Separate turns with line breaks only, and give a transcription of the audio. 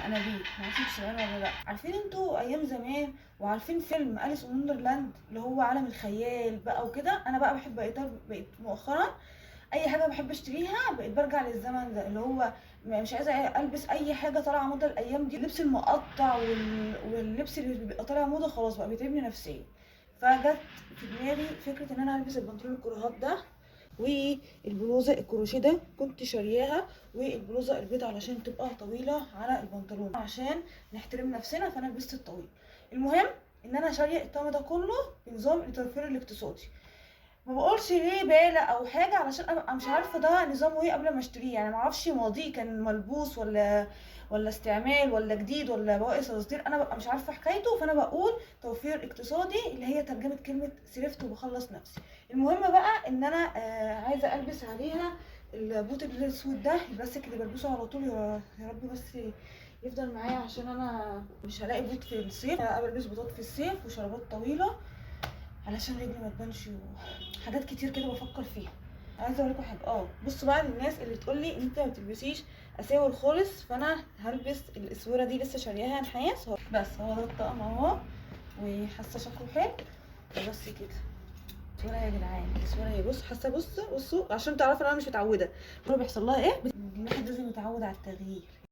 انابيب. معرفش تسمعوها ولا لا. عارفين انتوا ايام زمان وعارفين فيلم أليس ان وندرلاند اللي هو عالم الخيال بقى وكده؟ انا بقى بحب بقيت مؤخرا اي حاجه بحب اشتريها بقيت برجع للزمن ده، اللي هو مش عايزه البس اي حاجه طالعه موضه الايام دي. اللبس المقطع واللبس اللي بيبقى طالع موضه خلاص بقى بيتعبني نفسيا. فجت في دماغي فكره ان انا البس البنطلون الكروهات ده والبلوزه الكروشيه ده، كنت شارياها، والبلوزه البيضاء علشان تبقى طويله على البنطلون عشان نحترم نفسنا، فانا لبست الطويل. المهم ان انا شاريه الطقم ده كله بنظام التوفير الاقتصادي. ما بقولش ليه بالة او حاجه علشان ابقى مش عارفه ده نظامه ايه قبل ما اشتريه، يعني ما اعرفش ماضيه كان ملبوس ولا استعمال ولا جديد ولا بواقي تصدير، انا ببقى مش عارفه حكايته. فانا بقول توفير اقتصادي اللي هي ترجمه كلمه صرفت وبخلص نفسي. المهم بقى ان انا عايزه البس عليها البوت الاسود ده البلاستيك اللي بلبسه على طول. يا رب بس يفضل معايا عشان انا مش هلاقي بوت في الصيف. انا بلبس بوتات في الصيف وشرابات طويله علشان رجلي ما تبانش، وحاجات كتير كده بفكر فيها. عايزه اوريكم حاجه. بصوا بقى للناس اللي تقول لي انت ما بتلبسيش اساور خالص، فانا هلبس الاسوره دي لسه شارياها نحاس. بس هو ده الطقم اهو، وحاسه شكله حلو وبس كده. الاسوره يا جدعان، الاسوره هي بص حاسه، بصوا عشان تعرفوا ان انا مش متعوده. هو بيحصل لها ايه؟ الواحد لازم يتعود على التغيير.